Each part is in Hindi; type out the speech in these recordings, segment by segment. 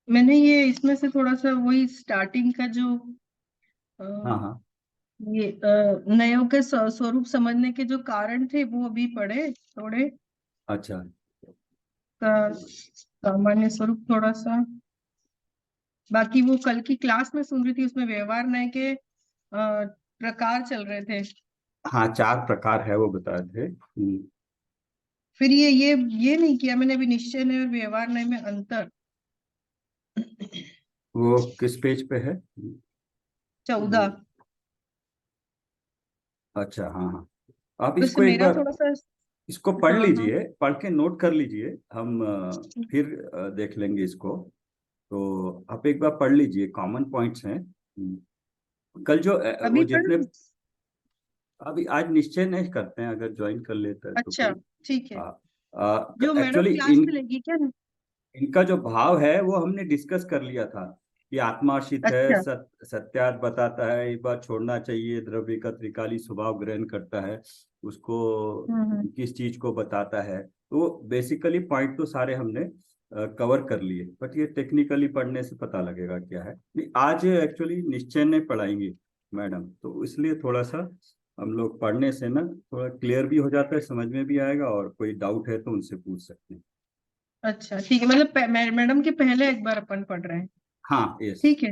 मैंने ये इसमें से थोड़ा सा वही स्टार्टिंग का जो अ, हाँ हाँ। ये नयों के स्वरूप समझने के जो कारण थे वो अभी पढ़े थोड़े। अच्छा का सामान्य स्वरूप थोड़ा सा। बाकी वो कल की क्लास में सुन रही थी, उसमें व्यवहार न्याय के प्रकार चल रहे थे। हाँ, चार प्रकार है वो बताए थे। फिर ये नहीं किया मैंने अभी, निश्चय न्याय और व्यवहार न्याय में अंतर। वो किस पेज पे है? 14। अच्छा हाँ हाँ। आप वैसे इसको एक मेरा बार थोड़ा सा। इसको पढ़ हाँ हाँ। लीजिए, पढ़ के नोट कर लीजिए। हम फिर देख लेंगे इसको। तो आप एक बार पढ़ लीजिए, कॉमन पॉइंट्स हैं। कल जो वो अभी जितने, पढ़। अभी आज निश्चय नहीं करते हैं, अगर ज्वाइन कर लेता है तो अच्छा, कोई। ठीक है। हाँ। जो मैडम एक्चुअली क्लास इन में लेगी क्या? इनका जो भाव है वो हमने डिस्कस कर लिया था कि आत्माश्रित है, अच्छा। सत्यार्थ बताता है, एक बार छोड़ना चाहिए, द्रव्य का त्रिकाली स्वभाव ग्रहण करता है उसको, हम्म। किस चीज को बताता है। तो बेसिकली पॉइंट तो सारे हमने कवर कर लिए, बट ये टेक्निकली पढ़ने से पता लगेगा क्या है। नहीं, आज एक्चुअली निश्चय ने पढ़ाएंगे मैडम, तो इसलिए थोड़ा सा हम लोग पढ़ने से ना थोड़ा क्लियर भी हो जाता है, समझ में भी आएगा, और कोई डाउट है तो उनसे पूछ सकते हैं। अच्छा ठीक है, मतलब मैडम के पहले एक बार अपन पढ़ रहे हैं। हाँ यस। ठीक है।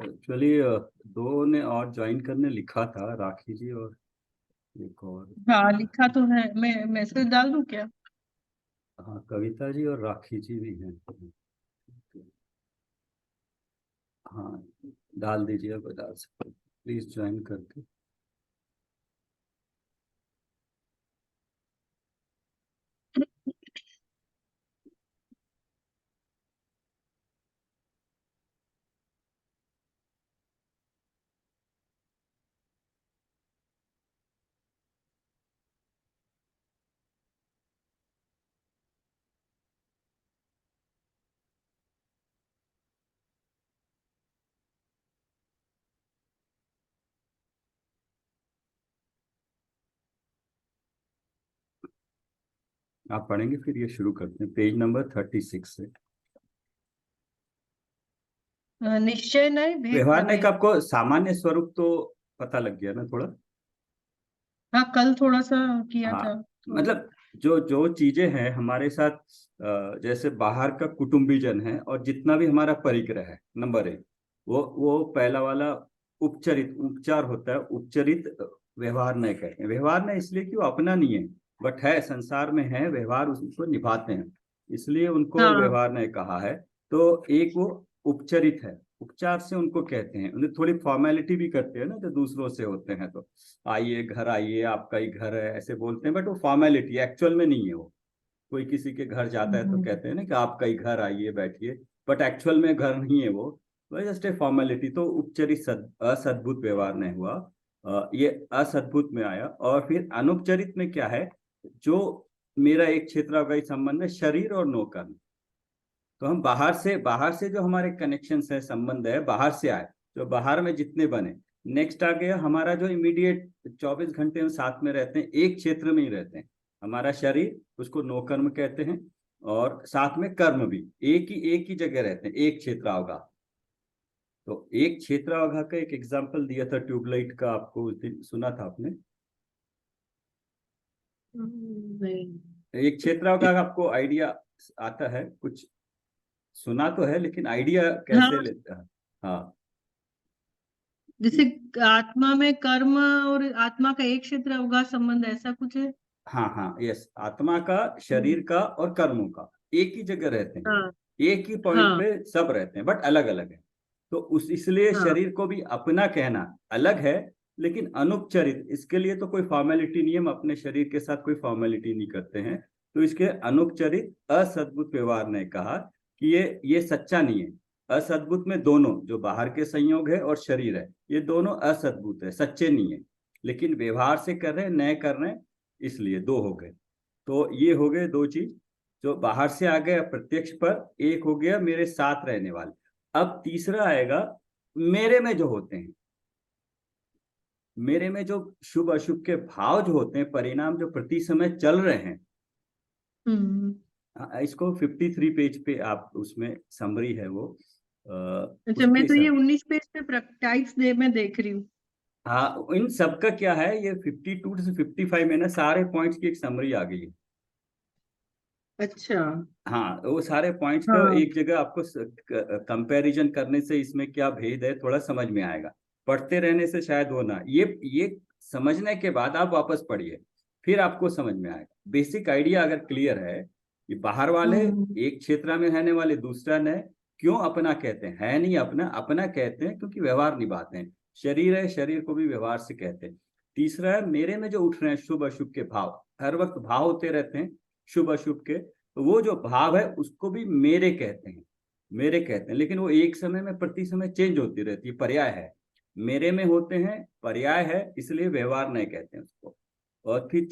एक्चुअली दो ने और ज्वाइन करने लिखा था, राखी जी और एक और। हाँ लिखा तो है, मैं मैसेज डाल दूं क्या? हाँ, कविता जी और राखी जी भी हैं। हाँ, डाल दीजिए, अब डाल सकते, प्लीज ज्वाइन करके। आप पढ़ेंगे फिर ये शुरू करते हैं पेज नंबर 36 से। निश्चय नहीं भेद व्यवहार नहीं प्रमेय। का आपको सामान्य स्वरूप तो पता लग गया ना थोड़ा? हाँ कल थोड़ा सा किया हाँ, था तो। मतलब जो जो चीजें हैं हमारे साथ, जैसे बाहर का कुटुंबीजन है और जितना भी हमारा परिग्रह है, नंबर एक, वो पहला वाला उपचरित उपचार होता है, उपचरित व्यवहार नहीं कहते हैं। व्यवहार नहीं इसलिए कि वो अपना नहीं है, बट है, संसार में है, व्यवहार उसको निभाते हैं, इसलिए उनको हाँ। व्यवहार नहीं कहा है। तो एक वो उपचरित है, उपचार से उनको कहते हैं, उन्हें थोड़ी फॉर्मेलिटी भी करते हैं ना, जो दूसरों से होते हैं, तो आइए घर आइए, आपका ही घर है, ऐसे बोलते हैं, बट वो फॉर्मेलिटी, एक्चुअल में नहीं है वो। कोई किसी के घर जाता है तो हम्म। कहते हैं ना कि आपका ही घर, आइए बैठिए, बट एक्चुअल में घर नहीं है वो जस्ट ए फॉर्मेलिटी। तो उपचरित असद्भुत व्यवहार नहीं हुआ, ये असद्भुत में आया। और फिर अनुपचरित में क्या है, जो मेरा एक क्षेत्रावगाही संबंध है, शरीर और नौकर्म। तो हम बाहर से जो हमारे कनेक्शन है, संबंध है, बाहर से आए, जो बाहर में जितने बने। नेक्स्ट आ गया हमारा जो इमीडिएट 24 घंटे हम साथ में रहते हैं, एक क्षेत्र में ही रहते हैं, हमारा शरीर, उसको नौकर्म कहते हैं। और साथ में कर्म भी, एक ही जगह रहते हैं, एक क्षेत्र अवगाह। तो एक क्षेत्र अवगाह का एक एग्जाम्पल दिया था ट्यूबलाइट का, आपको उस दिन सुना था आपने? नहीं। एक क्षेत्र अवगाह आपको आइडिया आता है कुछ? सुना तो है, लेकिन आइडिया कैसे हाँ, लेता है? हाँ जैसे आत्मा में कर्म और आत्मा का एक क्षेत्र अवगाह संबंध ऐसा कुछ है। हाँ हाँ यस, आत्मा का, हम्म। शरीर का और कर्मों का एक ही जगह रहते हैं, हाँ एक ही पॉइंट हाँ पे सब रहते हैं, बट अलग अलग है। तो उस इसलिए हाँ शरीर को भी अपना कहना अलग है, लेकिन अनुपचरित, इसके लिए तो कोई फॉर्मेलिटी नहीं है, हम अपने शरीर के साथ कोई फॉर्मेलिटी नहीं करते हैं। तो इसके अनुपचरित असद्भुत व्यवहार ने कहा कि ये सच्चा नहीं है। असद्भुत में दोनों, जो बाहर के संयोग है और शरीर है, ये दोनों असद्भुत है, सच्चे नहीं है, लेकिन व्यवहार से कर रहे हैं, नए कर रहे हैं, इसलिए दो हो गए। तो ये हो गए दो चीज, जो बाहर से आ गए प्रत्यक्ष पर, एक हो गया मेरे साथ रहने वाले। अब तीसरा आएगा मेरे में जो होते हैं, मेरे में जो शुभ अशुभ के भाव जो होते हैं, परिणाम जो प्रति समय चल रहे हैं, हम्म इसको 53 पेज पे आप, उसमें समरी है वो, अच्छा, मैं उसके तो ये सब। 19 पेज पे टाइप्स दे मैं देख रही हूँ। हाँ, इन सब का क्या है, ये 52 से 55 में ना सारे पॉइंट्स की एक समरी आ गई है। अच्छा। हाँ, वो सारे पॉइंट्स का हाँ। एक जगह आपको कंपैरिजन करने से इसमें क्या भेद है थोड़ा समझ में आएगा। पढ़ते रहने से शायद वो ना, ये समझने के बाद आप वापस पढ़िए, फिर आपको समझ में आएगा। बेसिक आइडिया अगर क्लियर है कि बाहर वाले हम्म। एक क्षेत्र में रहने वाले दूसरा ने क्यों अपना कहते हैं, है नहीं अपना, अपना कहते हैं क्योंकि व्यवहार निभाते हैं। शरीर है, शरीर को भी व्यवहार से कहते हैं। तीसरा है, मेरे में जो उठ रहे हैं शुभ अशुभ के भाव, हर वक्त भाव होते रहते हैं शुभ अशुभ के, तो वो जो भाव है उसको भी मेरे कहते हैं, मेरे कहते हैं। लेकिन वो एक समय में प्रति समय चेंज होती रहती है, पर्याय है, मेरे में होते हैं, पर्याय है, इसलिए व्यवहार नहीं कहते हैं उसको। और फिर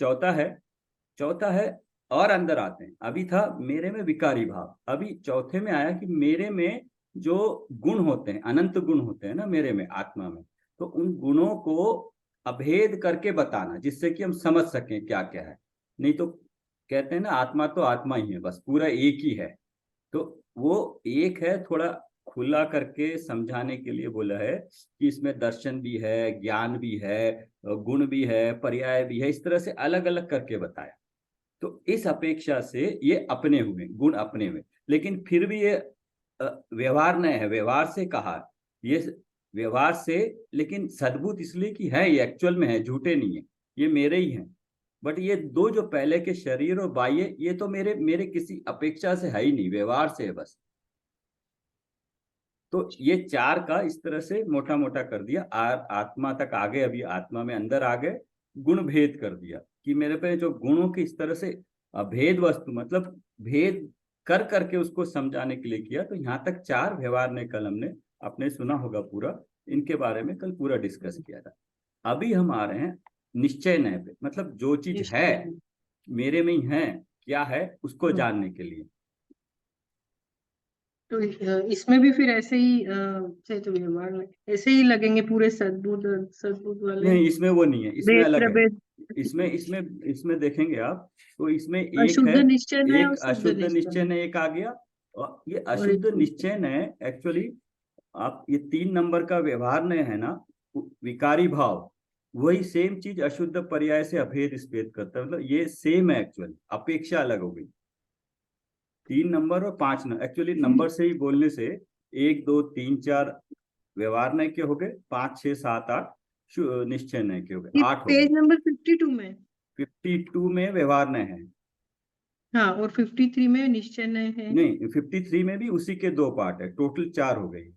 चौथा है और अंदर आते हैं। अभी था मेरे में विकारी भाव, अभी चौथे में आया कि मेरे में जो गुण होते हैं, अनंत गुण होते हैं ना मेरे में, आत्मा में, तो उन गुणों को अभेद करके बताना जिससे कि हम समझ सकें क्या क्या है। नहीं तो कहते हैं ना आत्मा तो आत्मा ही है, बस पूरा एक ही है। तो वो एक है, थोड़ा खुला करके समझाने के लिए बोला है कि इसमें दर्शन भी है, ज्ञान भी है, गुण भी है, पर्याय भी है, इस तरह से अलग अलग करके बताया। तो इस अपेक्षा से ये अपने हुए गुण, अपने हुए। लेकिन फिर भी ये व्यवहार नहीं है, व्यवहार से कहा ये, व्यवहार से, लेकिन सद्भुत इसलिए कि है, ये एक्चुअल में है, झूठे नहीं है, ये मेरे ही हैं। बट ये दो जो पहले के शरीर और बाह्य, ये तो मेरे मेरे किसी अपेक्षा से है ही नहीं, व्यवहार से है बस। तो ये चार का इस तरह से मोटा मोटा कर दिया, आत्मा तक आ गए, अभी आत्मा में अंदर आ गए, गुण भेद कर दिया कि मेरे पे जो गुणों की इस तरह से भेद वस्तु, मतलब भेद कर करके उसको समझाने के लिए किया। तो यहाँ तक चार व्यवहार ने कल हमने, आपने सुना होगा पूरा, इनके बारे में कल पूरा डिस्कस किया था। अभी हम आ रहे हैं निश्चय नय पे, मतलब जो चीज है निश्चय। मेरे में ही है, क्या है उसको हम्म। जानने के लिए। तो इसमें भी फिर ऐसे ही से तो व्यवहार में ऐसे ही लगेंगे पूरे सद्बुद्ध सद्बुद्ध वाले। नहीं, इसमें वो नहीं है, इसमें भेद अलग है। प्रभेद। इसमें इसमें इसमें देखेंगे आप, तो इसमें एक है, अशुद्ध निश्चय है और एक शुद्ध अशुद्ध निश्चय निश्चय है। ने एक आ गया। और ये और एक अशुद्ध निश्चय ने एक्चुअली, आप ये 3 नंबर का व्यवहार ने है ना, विकारी भाव, वही सेम चीज अशुद्ध पर्याय से अभेद स्पेद करता है, मतलब ये सेम है एक्चुअली, अपेक्षा अलग हो गई। 3 नंबर और 5 नंबर, एक्चुअली नंबर से ही बोलने से 1 2 3 4 व्यवहार नय के हो गए, 5 6 7 8 निश्चय नय के हो गए, ये 8 हो गए। पेज नंबर 52 में। 52 में व्यवहार नय है। हाँ, और 53 में निश्चय नहीं है। नहीं, 53 में भी उसी के 2 पार्ट है, टोटल 4 हो गई।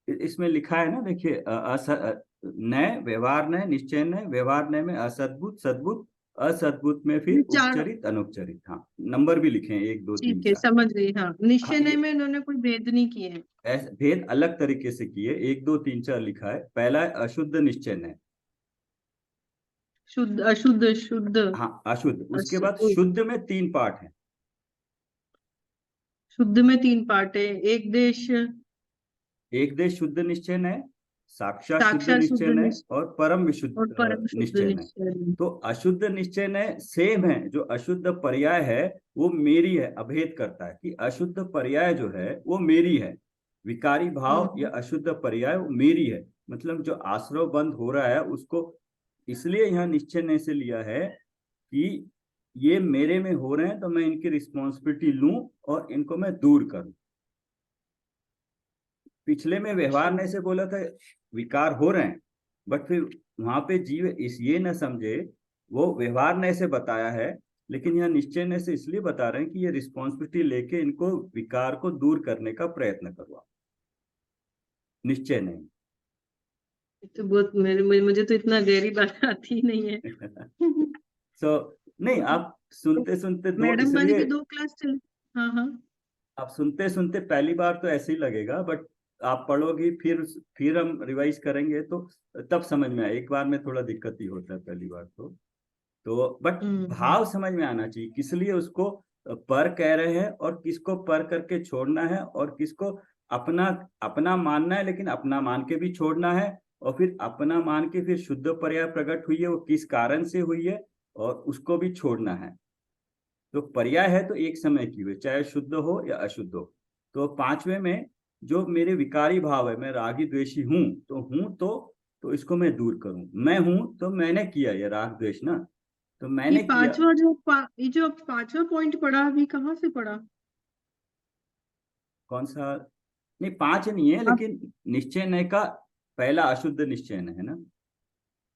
इसमें लिखा है ना, देखिए, नय, व्यवहार नय, निश्चय नय, व्यवहार नय में असद्भुत, सद्भुत, असद्भुत में ये फिर चार। उपचरित अनुपचरित। हाँ, नंबर भी लिखे हैं 1 2 3 ठीक है, 4। समझ गई। हाँ, हाँ, निश्चय नहीं ये में इन्होंने कोई भेद नहीं किए हैं। ऐसे भेद अलग तरीके से किए, 1 2 3 4 लिखा है। पहला है अशुद्ध निश्चय नय। शुद्ध अशुद्ध शुद्ध। हाँ, अशुद्ध, उसके बाद अशुद्ध। शुद्ध में 3 पार्ट है। शुद्ध में 3 पार्ट है। एक देश। एक देश शुद्ध निश्चय नय, साक्षात शुद्ध साक्षात शुद्ध निश्चय नय, निश्चय और परम और विशुद्ध परम शुद्ध निश्चय नय। निश्चय। तो अशुद्ध निश्चय नय सेम है, जो अशुद्ध पर्याय है वो मेरी है, अभेद करता है कि अशुद्ध पर्याय जो है वो मेरी है, विकारी भाव या हम्म। अशुद्ध पर्याय वो मेरी है। मतलब जो आश्रव बंद हो रहा है उसको, इसलिए यहाँ निश्चय नय से लिया है कि ये मेरे में हो रहे हैं तो मैं इनकी रिस्पॉन्सिबिलिटी लूं और इनको मैं दूर करूं। पिछले में व्यवहार ने से बोला था विकार हो रहे हैं, बट फिर वहां पे जीव इस ये न समझे, वो व्यवहार ने से बताया है, लेकिन यहाँ निश्चय ने से इसलिए बता रहे हैं कि ये रिस्पॉन्सिबिलिटी लेके इनको, विकार को दूर करने का प्रयत्न करो, निश्चय नहीं। तो बहुत मुझे तो इतना गहरी बात आती ही नहीं है। सो नहीं, आप सुनते सुनते दो, मैडम वाली इसलिए भी 2 क्लास चल। हाँ हाँ। आप सुनते सुनते पहली बार तो ऐसे ही लगेगा, बट आप पढ़ोगी, फिर हम रिवाइज करेंगे तो तब समझ में आए। एक बार में थोड़ा दिक्कत ही होता है पहली बार तो बट हम्म। भाव समझ में आना चाहिए, किस लिए उसको पर कह रहे हैं और किसको पर करके छोड़ना है, और किसको अपना अपना मानना है लेकिन अपना मान के भी छोड़ना है, और फिर अपना मान के फिर शुद्ध पर्याय प्रकट हुई है वो किस कारण से हुई है, और उसको भी छोड़ना है। तो पर्याय है तो एक समय की हुई, चाहे शुद्ध हो या अशुद्ध हो। तो पांचवें में जो मेरे विकारी भाव है, मैं रागी द्वेषी हूं, तो इसको मैं दूर करूं। मैं हूं तो मैंने किया ये राग द्वेष ना, तो ये मैंने किया। पांचवा ये जो पांचवा पॉइंट पढ़ा अभी कहाँ से पढ़ा? कौन सा? नहीं, पांच नहीं है, आप लेकिन निश्चय नय का पहला अशुद्ध निश्चय नय है ना।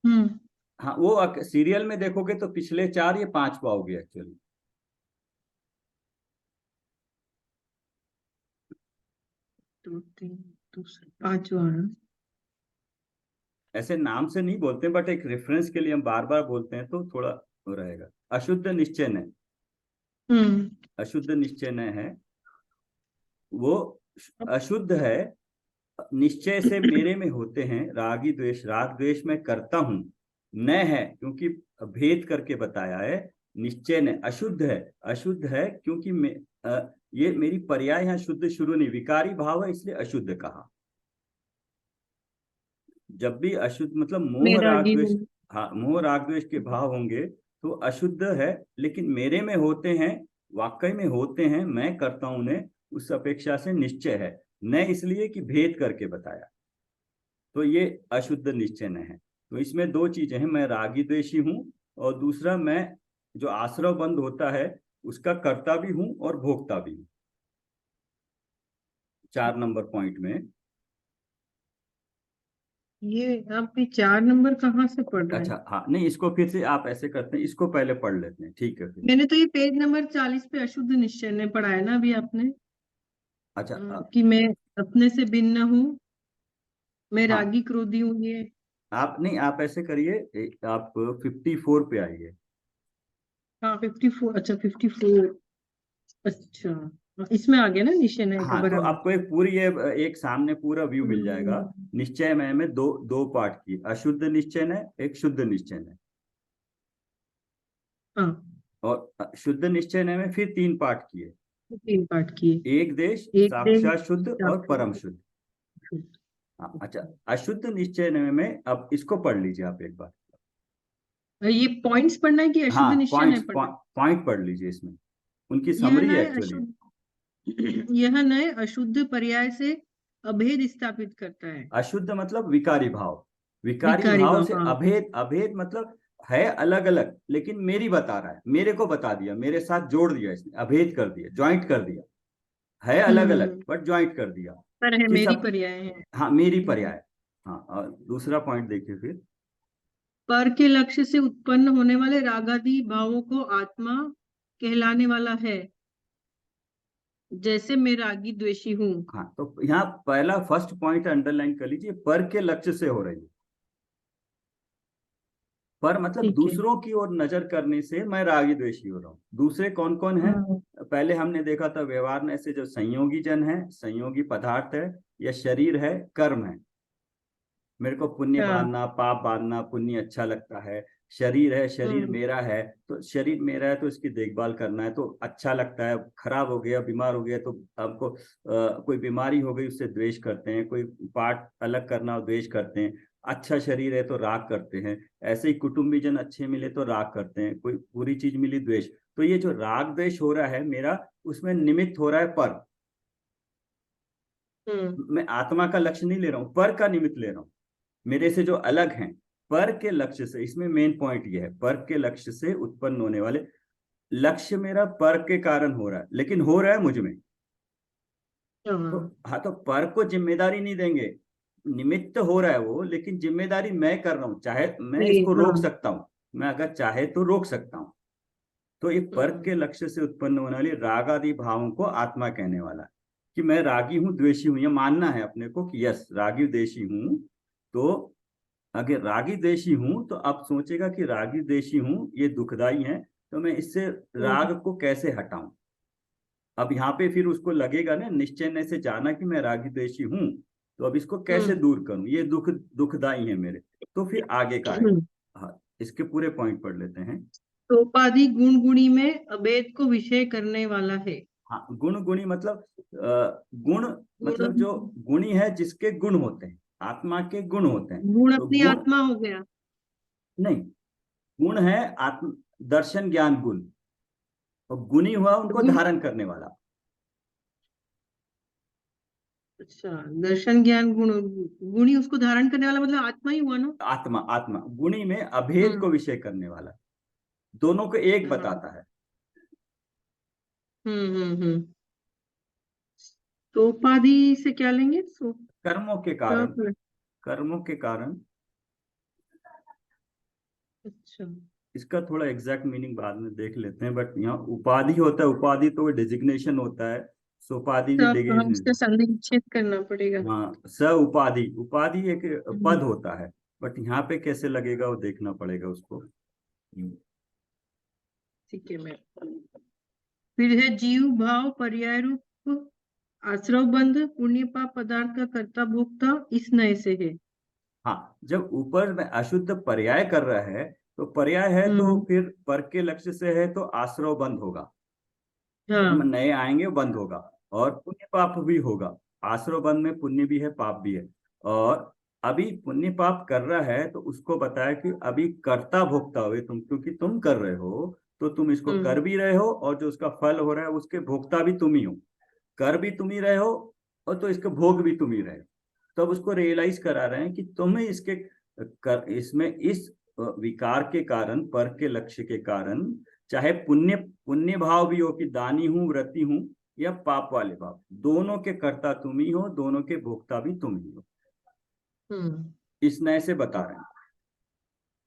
हम्म। हाँ, वो सीरियल में देखोगे तो पिछले चार, ये पांच पाओगे एक्चुअली। दो तीन दूसरा पांचवा है। ऐसे नाम से नहीं बोलते, बट एक रेफरेंस के लिए हम बार बार बोलते हैं तो थोड़ा वो रहेगा। अशुद्ध निश्चय नय, हम्म। अशुद्ध निश्चय नय है वो। अशुद्ध है, निश्चय से मेरे में होते हैं रागी द्वेष, राग द्वेष मैं करता हूं। न है क्योंकि भेद करके बताया है। निश्चय ने अशुद्ध है, अशुद्ध है क्योंकि ये मेरी पर्याय यहाँ शुद्ध शुरू नहीं, विकारी भाव है इसलिए अशुद्ध कहा। जब भी अशुद्ध मतलब मोह मेरा राग गी द्वेष, हूँ। हाँ मोह राग द्वेष के भाव होंगे तो अशुद्ध है, लेकिन मेरे में होते हैं, वाकई में होते हैं, मैं करता हूं उन्हें, उस अपेक्षा से निश्चय है। न इसलिए कि भेद करके बताया, तो ये अशुद्ध निश्चय न है। तो इसमें दो चीजें हैं, मैं रागी द्वेषी हूं, और दूसरा मैं जो आश्रव बंद होता है उसका कर्ता भी हूं और भोक्ता भी हूं। 4 नंबर पॉइंट में। ये आप भी 4 नंबर कहाँ से पढ़ रहे हैं? अच्छा हाँ, नहीं इसको फिर से आप ऐसे करते हैं, इसको पहले पढ़ लेते हैं, ठीक है फिर। मैंने तो ये पेज नंबर 40 पे अशुद्ध निश्चय ने पढ़ा है ना अभी आपने। अच्छा कि मैं अपने से भिन्न हूँ, मैं हाँ, रागी क्रोधी हूँ ये। आप नहीं, आप ऐसे करिए, आप 54 पे आइए। हाँ 54, अच्छा 54। अच्छा इसमें आ गया ना निश्चय ने का हाँ, तो बराबर। आपको एक पूरी ये एक सामने पूरा व्यू मिल जाएगा। हम्म। निश्चय में दो दो पार्ट की, अशुद्ध निश्चय है, एक शुद्ध निश्चय है। हाँ और शुद्ध निश्चय में फिर 3 पार्ट किए, 3 पाठ किए। एक देश, एक दिन साक्षात शुद्ध और परम साक्षात शुद्ध। शुद्ध। हाँ, अच्छा, अशुद्ध निश्चय में अब इसको पढ़ लीजिए आप एक बार। ये पॉइंट्स पढ़ना है कि अशुद्ध हाँ, निश्चय नहीं पॉइंट्स पढ़ना पॉइंट पढ़ लीजिए, इसमें उनकी है? यह समरी है नए एक्चुअली। अशुद्ध यह नए अशुद्ध पर्याय से अभेद स्थापित करता है। अशुद्ध मतलब विकारी भाव, विकारी विकारी भाव भाव, से हाँ। अभेद, अभेद मतलब है अलग अलग, लेकिन मेरी बता रहा है, मेरे को बता दिया, मेरे साथ जोड़ दिया इसने, अभेद कर दिया, ज्वाइंट कर दिया। है अलग अलग बट ज्वाइंट कर दिया। पर है किस मेरी अब, पर्याय है। हाँ मेरी पर्याय। हाँ, और दूसरा पॉइंट देखिए फिर। पर के लक्ष्य से उत्पन्न होने वाले रागादि भावों को आत्मा कहलाने वाला है, जैसे मैं रागी द्वेषी हूँ। हाँ, तो यहाँ पहला फर्स्ट पॉइंट अंडरलाइन कर लीजिए, पर के लक्ष्य से हो रही है। पर मतलब ठीक है। दूसरों की ओर नजर करने से मैं रागी द्वेषी हो रहा हूँ। दूसरे कौन कौन है? हम्म। पहले हमने देखा था व्यवहार में से जो संयोगी जन है, संयोगी पदार्थ है, या शरीर है, कर्म है। मेरे को पुण्य हाँ। बांधना, पाप बांधना, पुण्य अच्छा लगता है। शरीर है, शरीर हम्म। मेरा है, तो शरीर मेरा है तो इसकी देखभाल करना है तो अच्छा लगता है। खराब हो गया, बीमार हो गया तो आपको कोई बीमारी हो गई उससे द्वेष करते हैं, कोई पार्ट अलग करना हो द्वेष करते हैं। अच्छा शरीर है तो राग करते हैं। ऐसे ही कुटुंबीजन अच्छे मिले तो राग करते हैं, कोई बुरी चीज मिली द्वेष। तो ये जो राग द्वेष हो रहा है मेरा, उसमें निमित्त हो रहा है पर। हम्म। मैं आत्मा का लक्ष्य नहीं ले रहा हूँ, पर का निमित्त ले रहा हूँ, मेरे से जो अलग हैं। पर के लक्ष्य से, इसमें मेन पॉइंट ये है, पर के लक्ष्य से उत्पन्न होने वाले, लक्ष्य मेरा पर के कारण हो रहा है, लेकिन हो रहा है मुझ में। तो हाँ। हाँ, तो पर को जिम्मेदारी नहीं देंगे, निमित्त हो रहा है वो, लेकिन जिम्मेदारी मैं कर रहा हूँ। चाहे मैं ये इसको रोक हाँ। सकता हूँ, मैं अगर चाहे तो रोक सकता हूँ। तो ये पर हम्म। के लक्ष्य से उत्पन्न होने वाली राग आदि भावों को आत्मा कहने वाला है। कि मैं रागी हूँ, द्वेषी हूँ, ये मानना है अपने को कि यस रागी द्वेषी हूँ। तो अगर रागी देशी हूं तो आप सोचेगा कि रागी देशी हूं ये दुखदाई है, तो मैं इससे हम्म। राग को कैसे हटाऊं। अब यहाँ पे फिर उसको लगेगा ना, निश्चय ने से जाना कि मैं रागी देशी हूं, तो अब इसको कैसे हम्म। दूर करूं, ये दुखदाई है मेरे। तो फिर आगे का आएगा। हाँ, इसके पूरे पॉइंट पढ़ लेते हैं। सोपाधि गुण गुणी में अभेद को विषय करने वाला है। हाँ, गुण गुणी मतलब गुण मतलब गुण जो गुणी है, जिसके गुण होते हैं, आत्मा के गुण होते हैं। गुण तो अपनी गुण आत्मा हो गया। नहीं, गुण है आत्म, दर्शन ज्ञान गुण, और गुणी हुआ उनको गुण, धारण करने वाला। अच्छा, दर्शन ज्ञान गुण, गुणी उसको धारण करने वाला मतलब आत्मा ही हुआ ना। आत्मा, आत्मा गुणी में अभेद को हम्म। विषय करने वाला, दोनों को एक हाँ। बताता है। हम्म। तो उपाधि से क्या लेंगे? सो कर्मों के कारण, कर्मों के कारण। अच्छा, इसका थोड़ा एग्जैक्ट मीनिंग बाद में देख लेते हैं, बट यहाँ उपाधि होता है, उपाधि तो डिजिग्नेशन होता है, सोपाधि भी तब हम डिजिग्नेशन। इसका संधि विच्छेद करना पड़ेगा। हाँ, स उपाधि, उपाधि एक हम्म, पद होता है, बट यहाँ पे कैसे लगेगा वो देखना पड़ेगा उसको। ठीक है। मैं फिर है जीव भाव पर्याय रूप आश्रव बंध पुण्य पाप पदार्थ का कर्ता भोक्ता इस नए से है। हाँ, जब ऊपर में अशुद्ध पर्याय कर रहा है, तो पर्याय है तो हम्म। फिर पर के लक्ष्य से है तो आश्रव बंद होगा, कर्म हाँ। नए आएंगे वो बंद होगा, और पुण्य पाप भी होगा। आश्रव बंद में पुण्य भी है पाप भी है। और अभी पुण्य पाप कर रहा है तो उसको बताया कि अभी कर्ता भोक्ता हुए तुम, क्योंकि तुम कर रहे हो तो तुम इसको हम्म। कर भी रहे हो, और जो उसका फल हो रहा है उसके भोक्ता भी तुम ही हो। कर भी तुम ही रहे हो, और तो इसके भोग भी तुम ही रहे हो। तो अब उसको रियलाइज करा रहे हैं कि तुम्हें इसके इसमें इस विकार के कारण, पर के लक्ष्य के कारण, चाहे पुण्य पुण्य भाव भी हो कि दानी हूं व्रती हूं, या पाप वाले भाव, दोनों के कर्ता तुम ही हो, दोनों के भोक्ता भी तुम ही हो। हम्म। इस नए से बता रहे हैं।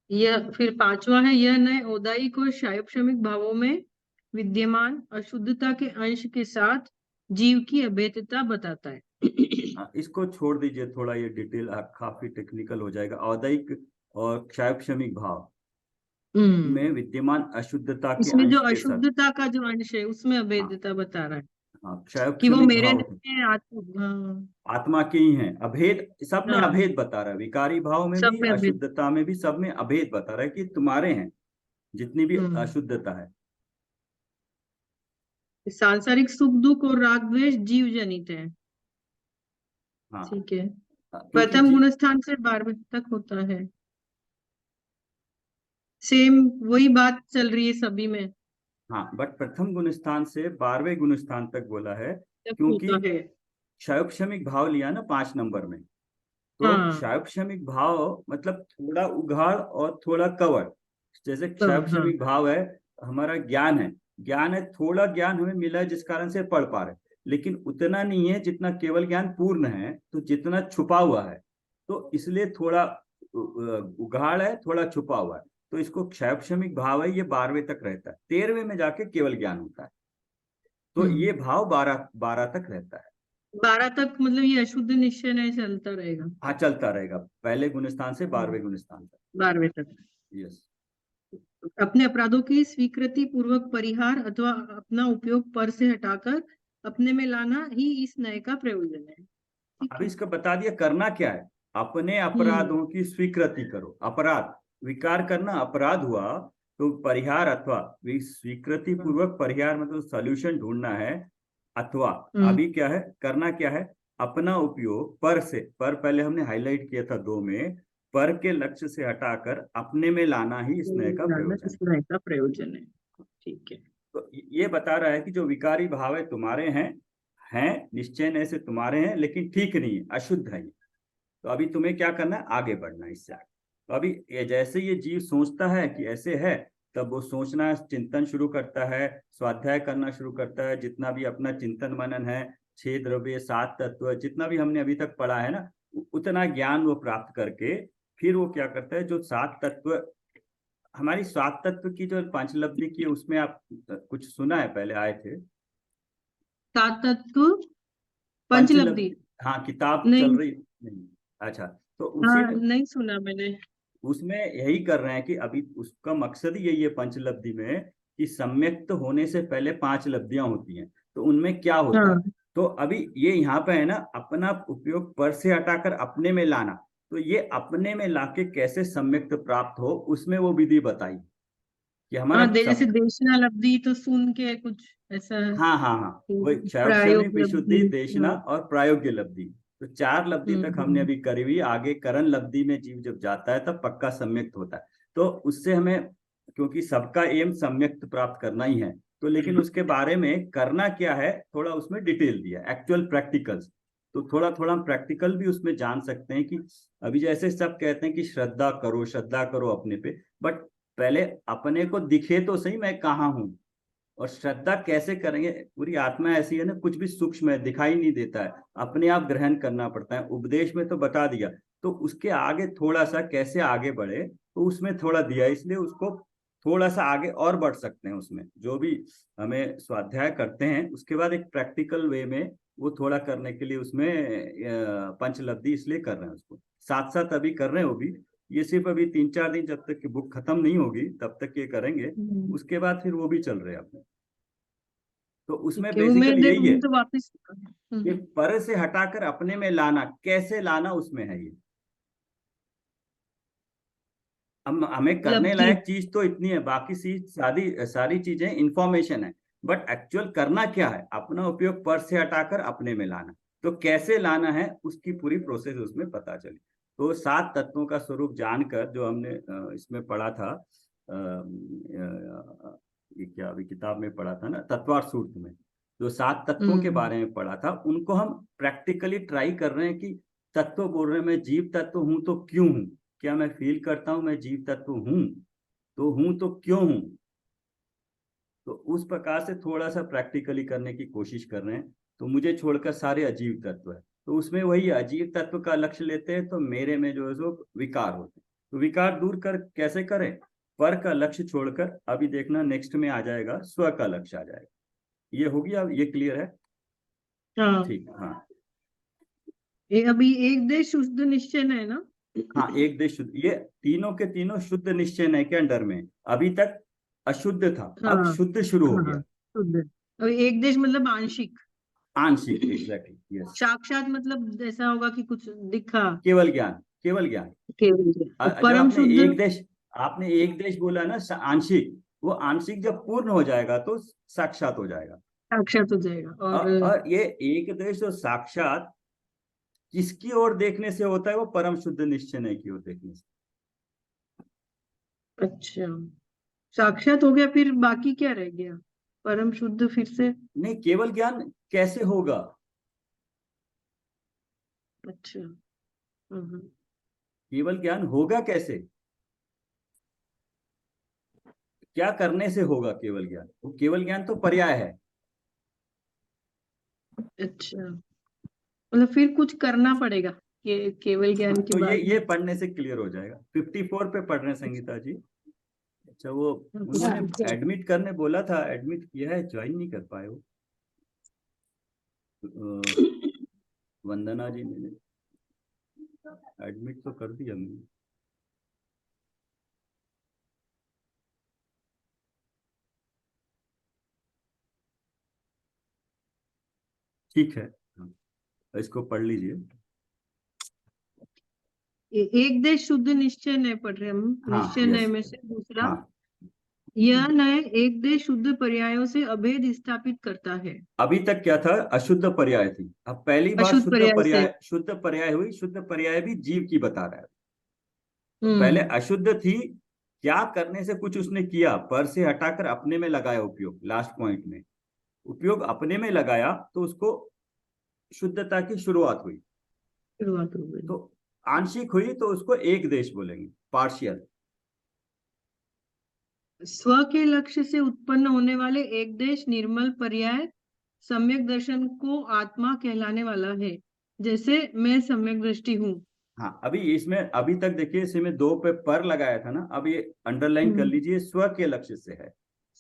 यह फिर पांचवा है, यह नए औदायिक और शायोपशमिक भावों में विद्यमान अशुद्धता के अंश के साथ जीव की अभेद्यता बताता है। इसको छोड़ दीजिए, थोड़ा ये डिटेल काफी टेक्निकल हो जाएगा। औदैहिक और क्षयक्षमिक भाव हम्म। में विद्यमान अशुद्धता के इसमें जो अंश के साथ। अशुद्धता का जो अंश है उसमें हाँ, अभेद्यता बता रहा है हाँ, कि वो क्षयक्षमिक मेरे भाव नहीं है, आत्मा। हाँ। आत्मा के ही हैं। अभेद, सब में हाँ, अभेद बता रहा है, विकारी भाव में सब भी में अभेद। अशुद्धता में भी, सब में अभेद बता रहा है कि तुम्हारे हैं जितनी भी हम्म। अशुद्धता है। सांसारिक सुख दुख और राग द्वेष जीव जनित है। हाँ, ठीक है। क्योंकि प्रथम गुण स्थान से 12वें तक होता है। सेम वही बात चल रही है सभी में। हाँ, बट प्रथम गुण स्थान से 12वें गुण स्थान तक बोला है, तक क्योंकि होता है। क्षयक्षमिक भाव लिया ना 5 नंबर में। तो हाँ। क्षयक्षमिक भाव मतलब थोड़ा उघाड़ और थोड़ा कवर। जैसे तब हाँ। क्षयक्षमिक भाव है, हमारा ज्ञान है, ज्ञान है, थोड़ा ज्ञान हमें मिला है जिस कारण से पढ़ पा रहे, लेकिन उतना नहीं है जितना केवल ज्ञान पूर्ण है, तो जितना छुपा हुआ है, तो इसलिए थोड़ा उघाड़ है, थोड़ा छुपा हुआ है। तो इसको क्षयक्षमिक भाव है, ये 12वें तक रहता है, 13वें में जाके केवल ज्ञान होता है। तो ये हम्म। भाव 12 12 तक रहता है। 12 तक मतलब ये अशुद्ध निश्चय नहीं चलता रहेगा। हाँ, चलता रहेगा, पहले गुण स्थान से 12वें गुण स्थान तक। 12वें तक यस। अपने अपराधों की स्वीकृति पूर्वक परिहार अथवा अपना उपयोग पर से हटाकर अपने में लाना ही इस नए का प्रयोजन है। ठीक अभी है। इसका बता दिया करना क्या है। अपने हम्म। अपराधों की स्वीकृति करो। अपराध, विकार करना अपराध हुआ, तो परिहार अथवा स्वीकृति हम्म। पूर्वक परिहार मतलब सॉल्यूशन ढूंढना है। अथवा हम्म। अभी क्या है, करना क्या है, अपना उपयोग पर से, पर पहले हमने हाईलाइट किया था 2 में, पर के लक्ष्य से हटाकर अपने में लाना ही इस नए का लाना प्रयोजन इस है। नए का प्रयोजन है। ठीक है। तो ये बता रहा है कि जो विकारी भाव है तुम्हारे हैं निश्चय नए से तुम्हारे हैं, लेकिन ठीक नहीं है, अशुद्ध है। तो अभी तुम्हें क्या करना है, आगे बढ़ना है इससे आगे। तो अभी ये जैसे ये जीव सोचता है कि ऐसे है, तब वो सोचना चिंतन शुरू करता है, स्वाध्याय करना शुरू करता है, जितना भी अपना चिंतन मनन है, 6 द्रव्य 7 तत्व जितना भी हमने अभी तक पढ़ा है ना, उतना ज्ञान वो प्राप्त करके फिर वो क्या करता है, जो 7 तत्व, हमारी 7 तत्व की जो पांचलब्धि की है, उसमें आप कुछ सुना है, पहले आए थे। सात तत्व पंचलब्धि। पंचलब्धि, हाँ, किताब चल नहीं। रही नहीं। अच्छा, तो उसी हाँ, में, नहीं सुना मैंने। उसमें यही कर रहे हैं कि अभी उसका मकसद ही यही है पंचलब्धि में, कि सम्यक्त होने से पहले 5 लब्धियां होती हैं, तो उनमें क्या होता है। हाँ। तो अभी ये यहाँ पे है ना, अपना उपयोग पर से हटाकर अपने में लाना, तो ये अपने में लाके कैसे सम्यक्त प्राप्त हो, उसमें वो विधि बताई कि हमारा हाँ, जैसे सब। देशना लब्धि तो सुन के कुछ ऐसा है। हाँ, हाँ, हाँ, वही क्षयक्षमिक, प्रायोग विशुद्धि, लब्धि। देशना हाँ। और प्रायोग्य लब्धि। तो 4 लब्धि तक हमने हम्म। अभी करी हुई, आगे करण लब्धि में जीव जब जाता है तब पक्का सम्यक्त होता है। तो उससे हमें क्योंकि सबका एम सम्यक प्राप्त करना ही है, तो लेकिन उसके बारे में करना क्या है थोड़ा उसमें डिटेल दिया, एक्चुअल प्रैक्टिकल्स। तो थोड़ा थोड़ा हम प्रैक्टिकल भी उसमें जान सकते हैं कि अभी जैसे सब कहते हैं कि श्रद्धा करो अपने पे, बट पहले अपने को दिखे तो सही मैं कहाँ हूँ, और श्रद्धा कैसे करेंगे। पूरी आत्मा ऐसी है ना, कुछ भी सूक्ष्म है, दिखाई नहीं देता है, अपने आप ग्रहण करना पड़ता है। उपदेश में तो बता दिया, तो उसके आगे थोड़ा सा कैसे आगे बढ़े, तो उसमें थोड़ा दिया, इसलिए उसको थोड़ा सा आगे और बढ़ सकते हैं। उसमें जो भी हमें स्वाध्याय करते हैं उसके बाद एक प्रैक्टिकल वे में वो थोड़ा करने के लिए उसमें पंचलब्धि इसलिए कर रहे हैं, उसको साथ साथ अभी कर रहे हैं वो भी। ये सिर्फ अभी 3-4 दिन जब तक की बुक खत्म नहीं होगी तब तक ये करेंगे, उसके बाद फिर वो भी चल रहे हैं अपने। तो उसमें ठीक है, वो मैं बेसिकली यही है तो वापस कि पर से हटाकर अपने में लाना, कैसे लाना उसमें है ये। हम हमें करने लब्धि। लायक चीज तो इतनी है, बाकी चीज सारी सारी चीजें इंफॉर्मेशन है, बट एक्चुअल करना क्या है, अपना उपयोग पर से हटाकर अपने में लाना। तो कैसे लाना है उसकी पूरी प्रोसेस उसमें पता चली। तो 7 तत्वों का स्वरूप जानकर जो हमने इसमें पढ़ा था, ये क्या अभी किताब में पढ़ा था ना, तत्वार्थ सूत्र में जो 7 तत्वों के बारे में पढ़ा था, उनको हम प्रैक्टिकली ट्राई कर रहे हैं कि तत्व बोल रहे हैं, मैं जीव तत्व हूं तो क्यों हूं, क्या मैं फील करता हूं मैं जीव तत्व हूं, तो हूं तो क्यों हूं। तो उस प्रकार से थोड़ा सा प्रैक्टिकली करने की कोशिश कर रहे हैं। तो मुझे छोड़कर सारे अजीव तत्व है, तो उसमें वही अजीव तत्व का लक्ष्य लेते हैं, तो मेरे में जो है सो विकार होते हैं। तो विकार दूर कर कैसे करें, पर का लक्ष्य छोड़कर, अभी देखना नेक्स्ट में आ जाएगा स्व का लक्ष्य आ जाएगा। ये होगी, अब ये क्लियर है? हाँ, ठीक, हाँ। ये अभी एक देश शुद्ध निश्चय है ना? हाँ, एक देश शुद्ध, ये तीनों के तीनों शुद्ध निश्चय नहीं के अंडर में। अभी तक अशुद्ध था, अब हाँ शुद्ध शुरू हो हाँ गया। हाँ, शुद्ध। अभी एक देश मतलब आंशिक। आंशिक, एग्जैक्टली, यस। साक्षात मतलब ऐसा होगा कि कुछ दिखा। केवल ज्ञान, केवल ज्ञान। केवल और जब परम आपने शुद्ध। एक देश, आपने एक देश बोला ना आंशिक, वो आंशिक जब पूर्ण हो जाएगा तो साक्षात हो जाएगा। साक्षात हो जाएगा। और और ये एक देश और साक्षात किसकी ओर देखने से होता है, वो परम शुद्ध निश्चय की ओर देखने से। अच्छा, साक्षात हो गया, फिर बाकी क्या रह गया? परम शुद्ध फिर से। नहीं, केवल ज्ञान कैसे होगा? अच्छा। केवल ज्ञान होगा कैसे, क्या करने से होगा केवल ज्ञान? वो केवल ज्ञान तो पर्याय है। अच्छा, मतलब फिर कुछ करना पड़ेगा केवल ज्ञान के तो ये बाद में। ये पढ़ने से क्लियर हो जाएगा। 54 पे पढ़ रहे हैं संगीता जी। अच्छा, वो उन्होंने एडमिट करने बोला था, एडमिट किया है, ज्वाइन नहीं कर पाए वो। वंदना जी ने एडमिट तो कर दिया मैंने। ठीक है, हाँ, इसको पढ़ लीजिए। एक देश शुद्ध निश्चय नय पढ़ रहे हम, हाँ, निश्चय नय यस, में से दूसरा। हाँ। यह नय एक देश शुद्ध पर्यायों से अभेद स्थापित करता है। अभी तक क्या था, अशुद्ध पर्याय थी, अब पहली बार अशुद्ध पर्याय से। शुद्ध पर्याय हुई। शुद्ध पर्याय भी जीव की बता रहा है। तो पहले हम्म अशुद्ध थी, क्या करने से कुछ उसने किया, पर से हटाकर अपने में लगाया उपयोग, लास्ट पॉइंट में उपयोग अपने में लगाया, तो उसको शुद्धता की शुरुआत हुई। शुरुआत हो गई। तो आंशिक हुई तो उसको एक देश बोलेंगे, पार्शियल। स्व के लक्ष्य से उत्पन्न होने वाले एक देश निर्मल पर्याय सम्यक दर्शन को आत्मा कहलाने वाला है। जैसे मैं सम्यक दृष्टि हूँ। हाँ, अभी इसमें अभी तक देखिए, इसमें 2 पे पर लगाया था ना, अब ये अंडरलाइन कर लीजिए, स्व के लक्ष्य से है।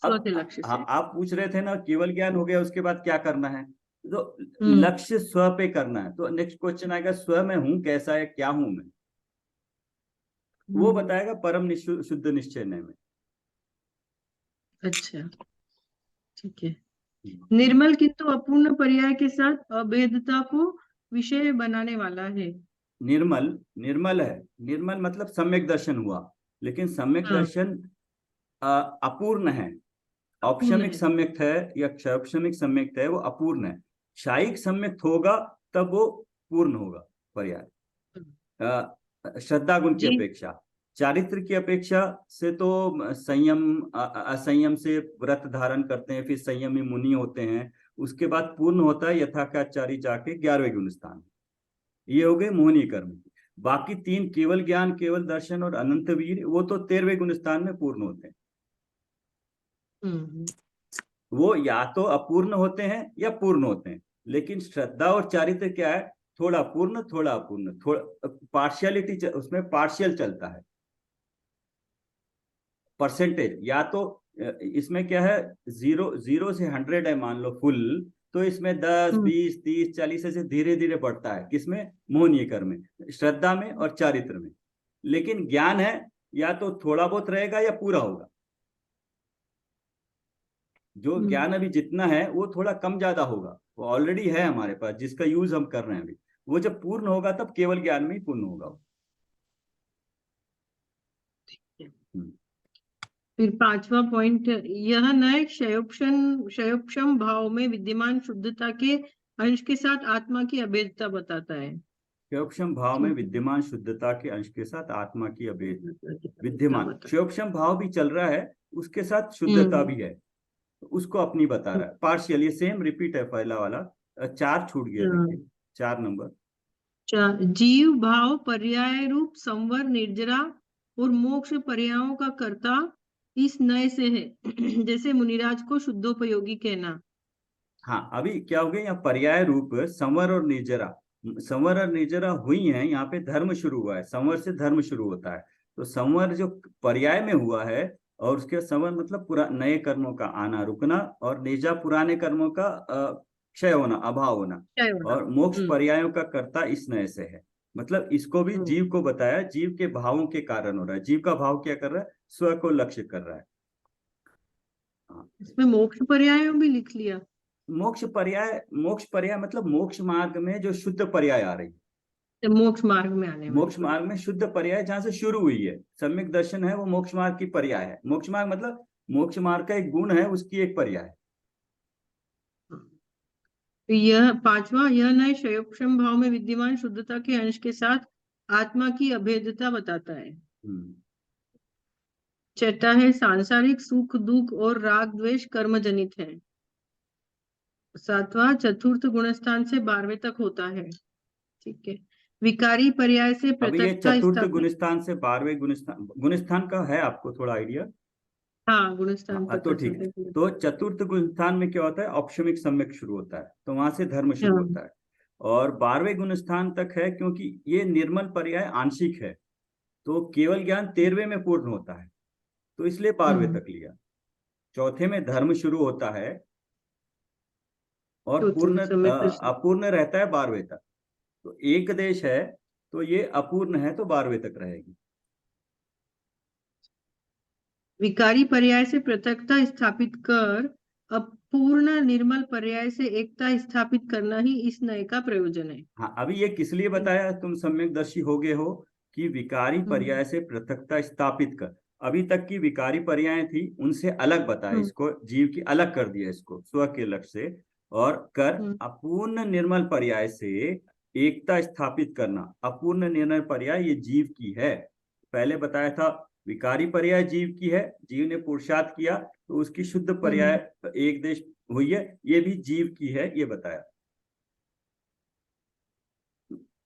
स्व अब के लक्ष्य से। हाँ, आप पूछ रहे थे ना केवल ज्ञान हो गया उसके बाद क्या करना है, तो हम्म लक्ष्य स्व पे करना है। तो नेक्स्ट क्वेश्चन आएगा, स्व में हूं कैसा है, क्या हूं मैं, वो हम्म, बताएगा परम शुद्ध निश्चय में। अच्छा, ठीक है। निर्मल किंतु अपूर्ण पर्याय के साथ अभेदता को विषय बनाने वाला है। निर्मल, निर्मल है, निर्मल मतलब सम्यक दर्शन हुआ, लेकिन सम्यक हाँ, दर्शन अपूर्ण है। अपूर्ण औपशमिक है। सम्यक्त है या क्षौपशमिक सम्यक्त है, वो अपूर्ण है। क्षायिक सम्यक्त होगा तब वो पूर्ण होगा पर्याय, श्रद्धा गुण की जी। अपेक्षा। चारित्र की अपेक्षा से तो संयम, असंयम से व्रत धारण करते हैं, फिर संयमी मुनि होते हैं, उसके बाद पूर्ण होता है यथाचारी जाके 11वें गुण स्थान। ये हो गए मोहनी कर्म। बाकी 3 केवल ज्ञान, केवल दर्शन और अनंत वीर, वो तो 13वें गुण स्थान में पूर्ण होते हैं। वो या तो अपूर्ण होते हैं या पूर्ण होते हैं, लेकिन श्रद्धा और चारित्र क्या है, थोड़ा पूर्ण थोड़ा अपूर्ण, थोड़ा पार्शियलिटी, उसमें पार्शियल चलता है, परसेंटेज। या तो इसमें क्या है, 0 से 100 है मान लो फुल, तो इसमें 10, 20, 30, 40 ऐसे धीरे धीरे बढ़ता है। किसमें, मोहनीय कर्म में, श्रद्धा में और चारित्र में। लेकिन ज्ञान है, या तो थोड़ा बहुत रहेगा या पूरा होगा। जो ज्ञान अभी जितना है वो थोड़ा कम ज्यादा होगा, वो ऑलरेडी है हमारे पास, जिसका यूज हम कर रहे हैं अभी। वो जब पूर्ण होगा तब केवल ज्ञान में ही पूर्ण होगा वो। फिर 5वां पॉइंट, यह नए क्षयोक्षम भाव में विद्यमान शुद्धता के अंश के साथ आत्मा की अभेदता बताता है। क्षयोक्षम भाव में विद्यमान शुद्धता के अंश के साथ आत्मा की अभेद विद्यमान, क्षयोक्षम भाव भी चल रहा है, उसके साथ शुद्धता भी है, उसको अपनी बता रहा है पार्शियल। ये सेम रिपीट है पहला वाला। 4 छूट गया, देखिए 4 नंबर। जीव भाव पर्याय रूप संवर निर्जरा और मोक्ष पर्यायों का कर्ता इस नए से है। जैसे मुनिराज को शुद्धोपयोगी कहना। हाँ, अभी क्या हो गया, यहाँ पर्याय रूप संवर और निर्जरा, संवर और निर्जरा हुई है, यहाँ पे धर्म शुरू हुआ है, संवर से धर्म शुरू होता है। तो संवर जो पर्याय में हुआ है, और उसके संवर मतलब नए कर्मों का आना रुकना, और निर्जा पुराने कर्मों का क्षय होना, अभाव होना, और मोक्ष पर्यायों का कर्ता इस नए से है। मतलब इसको भी जीव को बताया, जीव के भावों के कारण हो रहा है। जीव का भाव क्या कर रहा है, स्व को लक्ष्य कर रहा है। इसमें मोक्ष पर्याय भी लिख लिया। मोक्ष पर्याय मतलब मोक्ष मार्ग में जो शुद्ध पर्याय आ रही है, मोक्ष मार्ग में आने, मोक्ष मार्ग में शुद्ध पर्याय जहां से शुरू हुई है, सम्यक दर्शन है, वो मोक्ष मार्ग की पर्याय है। मोक्ष मार्ग मतलब मोक्ष मार्ग का एक गुण है, उसकी एक पर्याय। तो यह 5वां, यह नए क्षयोक्षम भाव में विद्यमान शुद्धता के अंश के साथ आत्मा की अभेदता बताता है। 6था है सांसारिक सुख दुख और राग द्वेष कर्म जनित है। 7वां चतुर्थ गुणस्थान से 12वें तक होता है। ठीक है, विकारी पर्याय से पृथकता, चतुर्थ गुणस्थान से 12वें गुणस्थान का है आपको थोड़ा आइडिया? हाँ, गुणस्थान तो ठीक है। तो चतुर्थ गुणस्थान में क्या होता है, औपशमिक सम्यक शुरू होता है, तो वहां से धर्म शुरू होता है। और 12वें गुणस्थान तक है, क्योंकि ये निर्मल पर्याय आंशिक है, तो केवल ज्ञान 13वें में पूर्ण होता है, तो इसलिए 12वें तक लिया। चौथे में धर्म शुरू होता है, और पूर्ण अपूर्ण रहता है 12वें तक। तो एक देश है, तो ये अपूर्ण है, तो 12वें तक रहेगी। विकारी पर्याय से पृथकता स्थापित कर अपूर्ण निर्मल पर्याय से एकता स्थापित करना ही इस नए का प्रयोजन है। हाँ, अभी ये किस लिए बताया, तुम सम्यकदर्शी हो गए हो, कि विकारी पर्याय से पृथकता स्थापित कर। अभी तक की विकारी पर्याय थी, उनसे अलग बताया इसको, जीव की अलग कर दिया इसको स्व के लक्ष्य से, और कर अपूर्ण निर्मल पर्याय से एकता स्थापित करना। अपूर्ण निर्मल पर्याय ये जीव की है। पहले बताया था विकारी पर्याय जीव की है, जीव ने पुरुषार्थ किया तो उसकी शुद्ध पर्याय एक देश हुई है, ये भी जीव की है, ये बताया।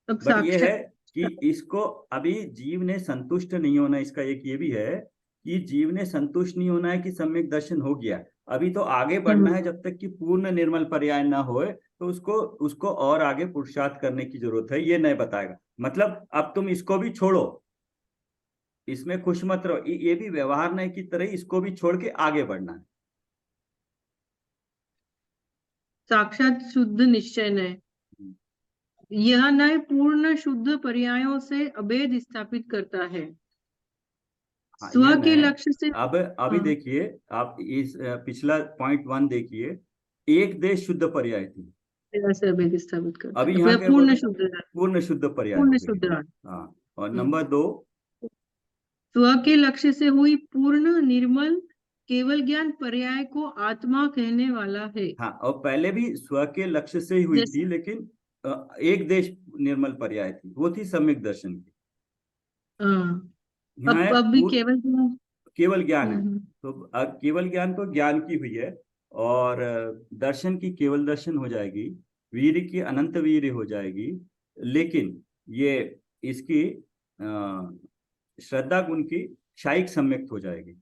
बट ये है कि इसको अभी जीव ने संतुष्ट नहीं होना, इसका एक ये भी है कि जीव ने संतुष्ट नहीं होना है कि सम्यक दर्शन हो गया, अभी तो आगे बढ़ना है। जब तक कि पूर्ण निर्मल पर्याय ना होए, तो उसको और आगे पुरुषार्थ करने की जरूरत है, ये नहीं बताएगा। मतलब अब तुम इसको भी छोड़ो, इसमें खुश मत रहो, ये भी व्यवहार नहीं की तरह, इसको भी छोड़ के आगे बढ़ना है। साक्षात शुद्ध निश्चय नय, यह नय पूर्ण शुद्ध पर्यायों से अभेद स्थापित करता है। स्व के लक्ष्य से अब अभी देखिए, आप इस पिछला पॉइंट 1 देखिए, एक देश शुद्ध पर्याय थी, अभेद स्थापित करता है। अभी यहाँ पूर्ण शुद्ध पर्याय, पूर्ण शुद्ध। हाँ। और नंबर 2, स्व के लक्ष्य से हुई पूर्ण निर्मल केवल ज्ञान पर्याय को आत्मा कहने वाला है। हाँ, और पहले भी स्व के लक्ष्य से ही हुई थी, लेकिन एक देश निर्मल पर्याय थी, वो थी सम्यक दर्शन की। यहाँ है अब भी केवल केवल ज्ञान है। हम्म, तो केवल ज्ञान तो ज्ञान की हुई है, और दर्शन की केवल दर्शन हो जाएगी, वीर की अनंत वीर हो जाएगी। लेकिन ये इसकी श्रद्धा गुण की शायिक सम्यक्त हो जाएगी,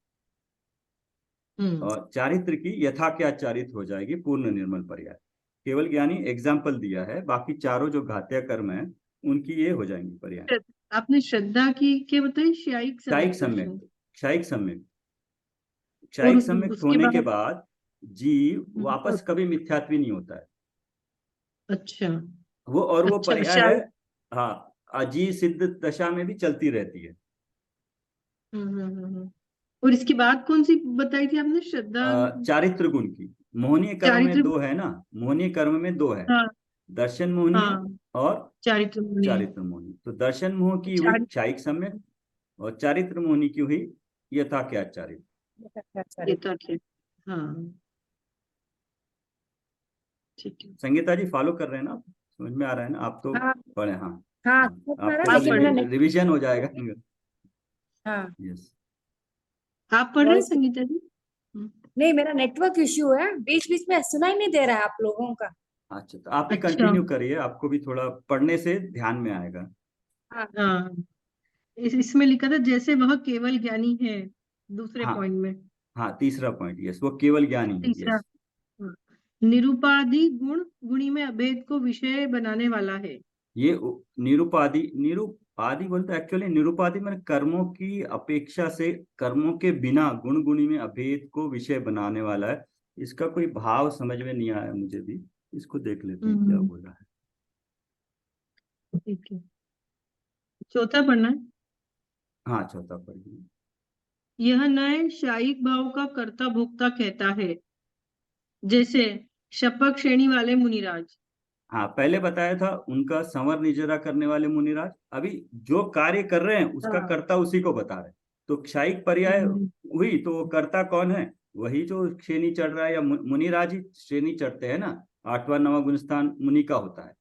हम्म, और चारित्र की यथाख्यात चारित्र हो जाएगी पूर्ण निर्मल पर्याय। केवल ज्ञानी एग्जाम्पल दिया है, बाकी चारों जो घात्य कर्म है उनकी ये हो जाएंगी पर्याय। आपने श्रद्धा की क्या बताई? शायिक शायिक सम्यक दर्शन। सम्यक्त, शायिक सम्यक्त, और क्षयिक सम्यक्त उसके होने के बाद बाद जीव और- वापस कभी मिथ्यात्वी नहीं होता है। अच्छा वो अच्छा पर्याय है। शायिक। हाँ, अजी सिद्ध दशा में भी चलती रहती है। और इसके बाद कौन सी बताई थी आपने? श्रद्धा। चारित्र गुण की, मोहनीय कर्म में चारित्र। दो है ना, मोहनीय कर्म में दो है, हाँ दर्शन मोहनीय हाँ, और चारित्र मुनि। चारित्र मोहनी। तो दर्शन मोह की हुई चार क्षयिक सम्यक, और चारित्र मोहनी की हुई यथा क्या चारित्र। ये तो है। हाँ ठीक है। संगीता जी फॉलो कर रहे हैं ना आप? समझ में आ रहा है ना? आप तो हाँ पढ़े, हाँ। हाँ, हाँ, समझ में आ रहा आपको है, आप लेकिन पढ़ मेरा रहे नेट। रिवीजन हो जाएगा। हाँ, यस। आप पढ़ रहे हैं वॉइस। संगीता जी? नहीं, मेरा नेटवर्क इश्यू है, बीच बीच में सुना ही नहीं दे रहा है आप लोगों का। अच्छा, तो आप ही अच्छा कंटिन्यू करिए, आपको भी थोड़ा पढ़ने से ध्यान में आएगा। हाँ हाँ, इसमें लिखा था जैसे वह केवल ज्ञानी है, दूसरे हाँ पॉइंट में। हाँ, तीसरा पॉइंट, यस, वो केवल ज्ञानी है, तीसरा, यस। हाँ, निरुपाधि गुण गुणी में अभेद को विषय बनाने वाला है। ये निरुपाधि, निरुपाधि बोलते एक्चुअली, निरुपाधि मैंने कर्मों की अपेक्षा से, कर्मों के बिना गुण गुणी में अभेद को विषय बनाने वाला है। इसका कोई भाव समझ में नहीं आया मुझे भी, इसको देख लेते हैं क्या हम्म, बोल रहा है। ठीक है। चौथा पढ़ना है। हाँ, चौथा पढ़िए। यह न्याय शायिक भाव का कर्ता भोक्ता कहता है, जैसे शपथ श्रेणी वाले मुनिराज। हाँ, पहले बताया था उनका संवर निजरा करने वाले मुनिराज, अभी जो कार्य कर रहे हैं उसका हाँ कर्ता उसी को बता रहे हैं। तो क्षायिक पर्याय हम्म, हुई, तो वो कर्ता कौन है? वही जो श्रेणी चढ़ रहा है, या मुनिराज ही श्रेणी चढ़ते हैं ना। आठवां नवा गुण स्थान मुनि का होता है।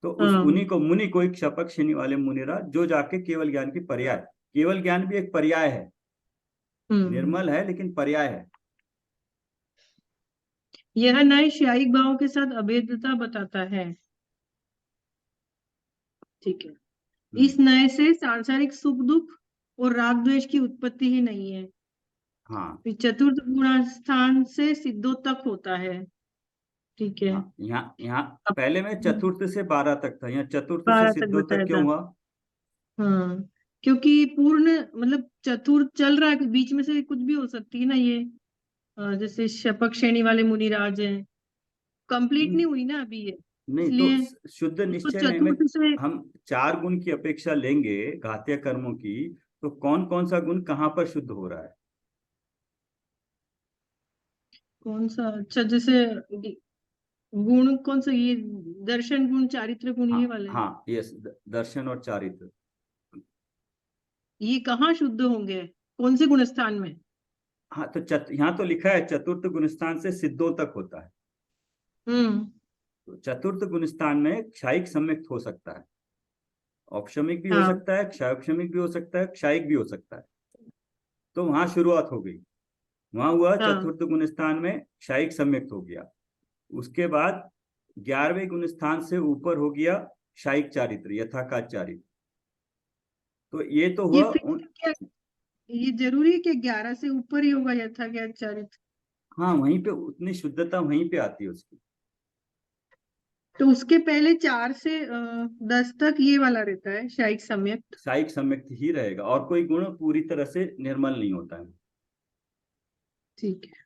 तो उस हाँ उन्हीं को, मुनि को एक शपथ श्रेणी वाले मुनिराज, जो जाके केवल ज्ञान की पर्याय, केवल ज्ञान भी एक पर्याय है, हम्म। निर्मल है लेकिन पर्याय है। यह न्याय शायिक भाव के साथ अभेदता बताता है। ठीक है। हम्म, इस न्याय से सांसारिक सुख दुख और राग द्वेष की उत्पत्ति ही नहीं है। हाँ फिर चतुर्थ गुणास्थान से सिद्धों तक होता है। ठीक है। हाँ, यहाँ यहाँ अब पहले में चतुर्थ से 12 तक था, यहाँ चतुर्थ से 12 तक सिद्धों तक बताया क्यों था। हुआ? हाँ, क्योंकि पूर्ण मतलब चतुर्थ चल रहा है, बीच में से कुछ भी हो सकती है ना ये। जैसे शपथ श्रेणी वाले मुनिराज हैं, कंप्लीट नहीं हुई ना अभी ये, नहीं तो इसलिए शुद्ध उसको निश्चय में चतुर्थ से। हम चार गुण की अपेक्षा लेंगे घातीय कर्मों की, तो कौन कौन सा गुण कहाँ पर शुद्ध हो रहा है? कौन सा? अच्छा, जैसे गुण कौन सा? ये दर्शन गुण, चारित्र गुण, हाँ ये वाले। हाँ, यस, दर्शन और चारित्र। ये कहाँ शुद्ध होंगे? कौन से गुण स्थान में? हाँ, तो यहाँ तो लिखा है चतुर्थ गुणस्थान से सिद्धों तक होता है। हम्म। तो चतुर्थ गुणस्थान में क्षायिक सम्यक्त हो सकता है, औपशमिक भी हो हाँ सकता है, क्षायोपशमिक भी हो सकता है, क्षायिक भी हो सकता है। तो वहां शुरुआत हो गई, वहां हुआ हाँ, चतुर्थ गुणस्थान में क्षायिक सम्यक्त हो गया। उसके बाद 11वें गुण स्थान से ऊपर हो गया शायिक चारित्र, यथाकाच चारित्र। तो ये तो ये हुआ फिर क्या, ये जरूरी है कि 11 से ऊपर ही होगा यथा ज्ञात चारित्र? हाँ, वहीं पे उतनी शुद्धता वहीं पे आती है उसकी। तो उसके पहले 4 से 10 तक ये वाला रहता है शायिक सम्यक। शायिक सम्यक्त ही रहेगा, और कोई गुण पूरी तरह से निर्मल नहीं होता है। ठीक है।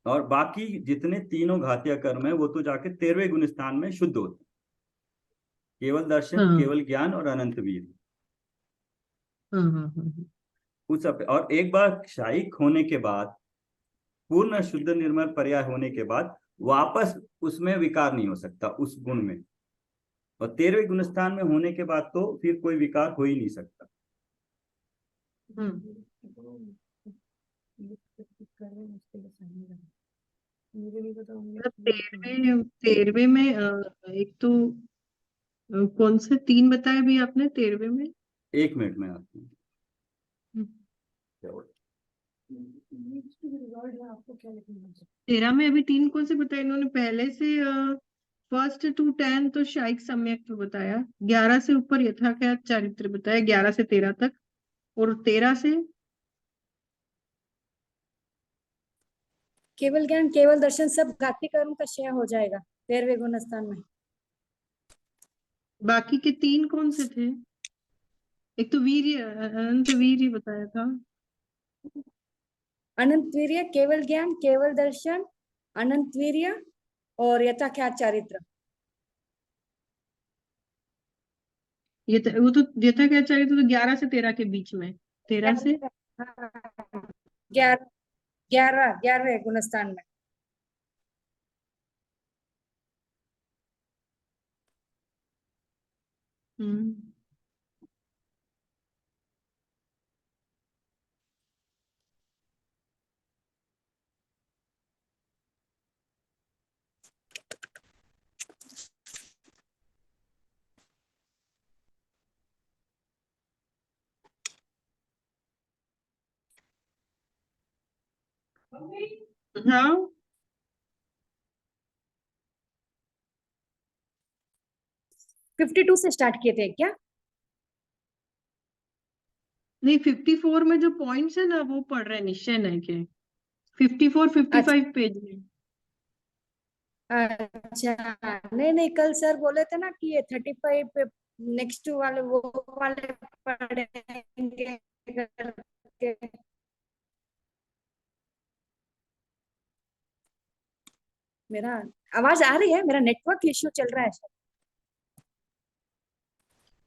और बाकी जितने तीनों घातीय कर्म है वो तो जाके 13वें गुण स्थान में शुद्ध होते हैं, केवल दर्शन, हाँ केवल ज्ञान और अनंत वीर। हाँ हाँ हाँ। और एक बार शायिक होने के बाद, पूर्ण शुद्ध निर्मल पर्याय होने के बाद, वापस उसमें विकार नहीं हो सकता उस गुण में। और 13वें गुण स्थान में होने के बाद तो फिर कोई विकार हो ही नहीं सकता। हम्म। मतलब 13वें में एक तो कौन से 3 बताए भी आपने 13वें में? एक मिनट में आती हूँ। 13 में अभी 3 कौन से बताए इन्होंने? पहले से 1 to 10 तो शायिक सम्यक बताया, 11 से ऊपर यथाख्यात चारित्र बताया, 11 से 13 तक, और 13 से केवल ज्ञान केवल दर्शन सब घाती कर्म का क्षय हो जाएगा 13वें गुणस्थान में। बाकी के 3 कौन से थे? एक तो वीर्य, अनंत वीर्य बताया था। अनंत वीर्य, केवल ज्ञान, केवल दर्शन, अनंत वीर्य और यथाख्यात चारित्र। वो तो यथाख्यात चारित्र तो 11 से 13 के बीच में, 13 से 11वें गुणस्थान में। हाँ 52 से स्टार्ट किए थे क्या? नहीं, 54 में जो पॉइंट्स है ना वो पढ़ रहे हैं निश्चय नहीं के, 54 55 पेज में। अच्छा, नहीं कल सर बोले थे ना कि ये 35 पे नेक्स्ट वाले वो वाले पढ़ेंगे करके। मेरा आवाज आ रही है? मेरा नेटवर्क इश्यू चल रहा है सर।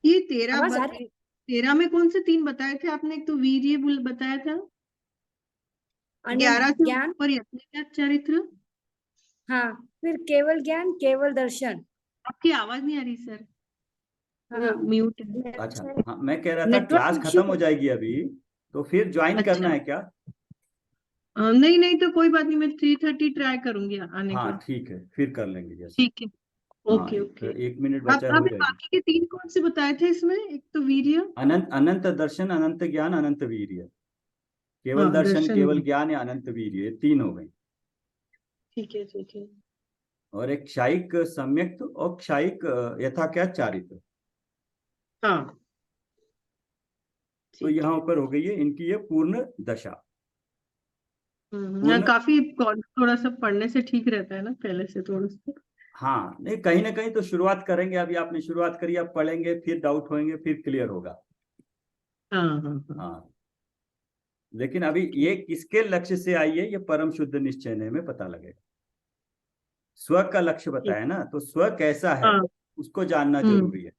ये 13 आवाज आ रही है? 13 में कौन से 3 बताए थे आपने? एक तो वीर्य बताया था, 11 अनंत से ज्ञान, ऊपर यथाख्यात चारित्र। हाँ, फिर केवल ज्ञान, केवल दर्शन। आपकी आवाज नहीं आ रही सर, हाँ, म्यूट है। अच्छा, हाँ, मैं कह रहा था नेटवर्क क्लास इश्यू। खत्म हो जाएगी अभी, तो फिर ज्वाइन करना अच्छा, है क्या? नहीं नहीं तो कोई बात नहीं, मैं 3:30 ट्राई करूंगी आने हाँ का। ठीक है, फिर कर लेंगे जैसे। ठीक है, हाँ, ओके ओके। 1 मिनट आप बचा है, हो अभी जाएगी। बाकी के 3 कौन से बताए थे इसमें? एक तो वीर्य, अनंत अनंत दर्शन, अनंत ज्ञान, अनंत वीर्य। केवल हाँ दर्शन, दर्शन, केवल ज्ञान या अनंत वीर्य, ये 3 हो गए। ठीक है ठीक है। और एक क्षायिक सम्यक्त और क्षायिक यथाख्यात चारित्र। हाँ तो ठीक यहाँ है। ऊपर हो गई है इनकी ये पूर्ण दशा। पूर्ण, काफी थोड़ा सा पढ़ने से ठीक रहता है ना पहले से थोड़ा सा। हाँ नहीं, कहीं ना कहीं तो शुरुआत करेंगे। अभी आपने शुरुआत करी, अब पढ़ेंगे, फिर डाउट होंगे, फिर क्लियर होगा। हाँ हाँ हाँ। हाँ, लेकिन अभी ये किसके लक्ष्य से आई है, ये परम शुद्ध निश्चय में पता लगेगा। स्व का लक्ष्य ठीक। बताया ना, तो स्व कैसा है हाँ। उसको जानना हम्म जरूरी है।